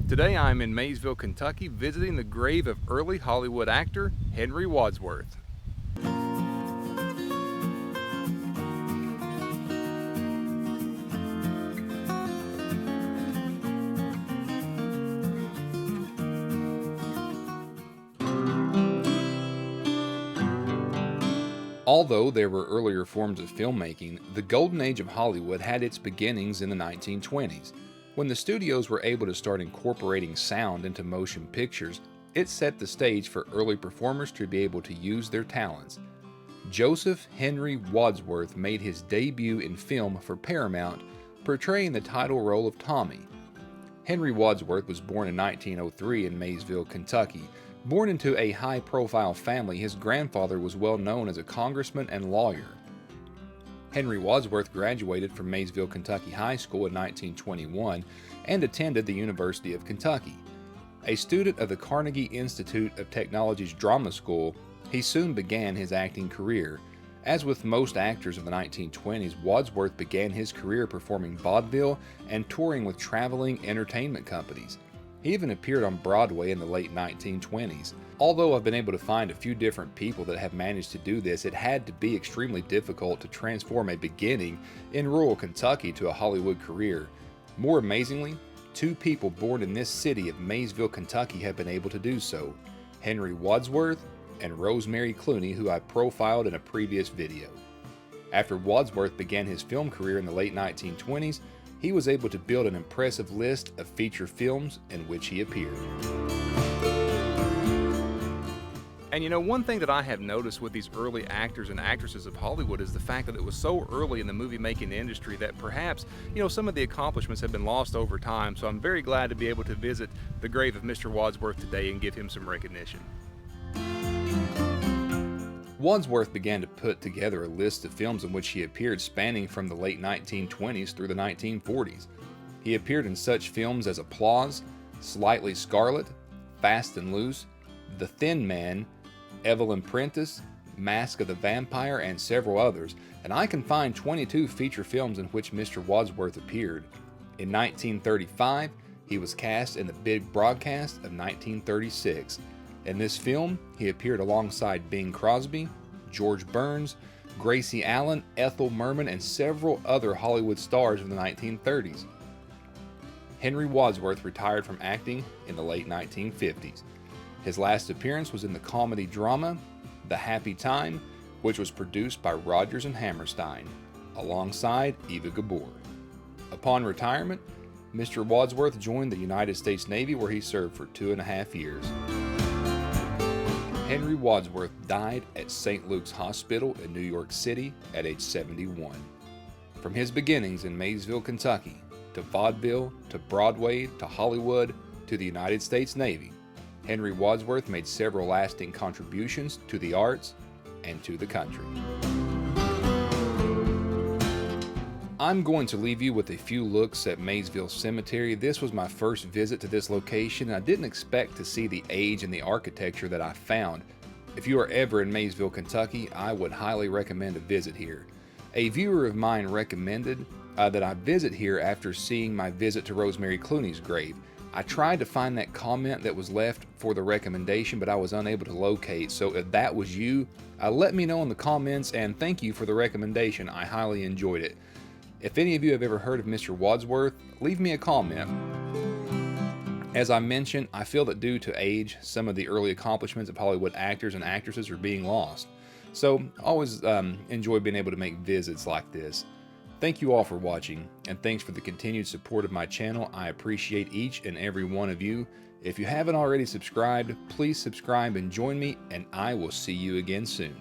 Today I'm in Maysville, Kentucky, visiting the grave of early Hollywood actor Henry Wadsworth. Although there were earlier forms of filmmaking, the golden age of Hollywood had its beginnings in the 1920s. When the studios were able to start incorporating sound into motion pictures, it set the stage for early performers to be able to use their talents. Joseph Henry Wadsworth made his debut in film for Paramount, portraying the title role of Tommy. Henry Wadsworth was born in 1903 in Maysville, Kentucky. Born into a high-profile family, his grandfather was well known as a congressman and lawyer. Henry Wadsworth graduated from Maysville, Kentucky High School in 1921 and attended the University of Kentucky. A student of the Carnegie Institute of Technology's drama school, he soon began his acting career. As with most actors of the 1920s, Wadsworth began his career performing vaudeville and touring with traveling entertainment companies. He even appeared on Broadway in the late 1920s. Although I've been able to find a few different people that have managed to do this, it had to be extremely difficult to transform a beginning in rural Kentucky to a Hollywood career. More amazingly, two people born in this city of Maysville, Kentucky have been able to do so: Henry Wadsworth and Rosemary Clooney, who I profiled in a previous video. After Wadsworth began his film career in the late 1920s, he was able to build an impressive list of feature films in which he appeared. And you know, one thing that I have noticed with these early actors and actresses of Hollywood is the fact that it was so early in the movie making industry that perhaps, some of the accomplishments have been lost over time. So I'm very glad to be able to visit the grave of Mr. Wadsworth today and give him some recognition. Wadsworth began to put together a list of films in which he appeared spanning from the late 1920s through the 1940s. He appeared in such films as Applause, Slightly Scarlet, Fast and Loose, The Thin Man, Evelyn Prentice, Mask of the Vampire, and several others, and I can find 22 feature films in which Mr. Wadsworth appeared. In 1935, he was cast in The Big Broadcast of 1936. In this film, he appeared alongside Bing Crosby, George Burns, Gracie Allen, Ethel Merman, and several other Hollywood stars of the 1930s. Henry Wadsworth retired from acting in the late 1950s. His last appearance was in the comedy drama The Happy Time, which was produced by Rodgers and Hammerstein, alongside Eva Gabor. Upon retirement, Mr. Wadsworth joined the United States Navy, where he served for 2.5 years. Henry Wadsworth died at St. Luke's Hospital in New York City at age 71. From his beginnings in Maysville, Kentucky, to vaudeville, to Broadway, to Hollywood, to the United States Navy, Henry Wadsworth made several lasting contributions to the arts and to the country. I'm going to leave you with a few looks at Maysville Cemetery. This was my first visit to this location, and I didn't expect to see the age and the architecture that I found. If you are ever in Maysville, Kentucky, I would highly recommend a visit here. A viewer of mine recommended that I visit here after seeing my visit to Rosemary Clooney's grave. I tried to find that comment that was left for the recommendation, but I was unable to locate. So if that was you, let me know in the comments, and thank you for the recommendation. I highly enjoyed it. If any of you have ever heard of Mr. Wadsworth, leave me a comment. As I mentioned, I feel that due to age, some of the early accomplishments of Hollywood actors and actresses are being lost. So I always enjoy being able to make visits like this. Thank you all for watching, and thanks for the continued support of my channel. I appreciate each and every one of you. If you haven't already subscribed, please subscribe and join me, and I will see you again soon.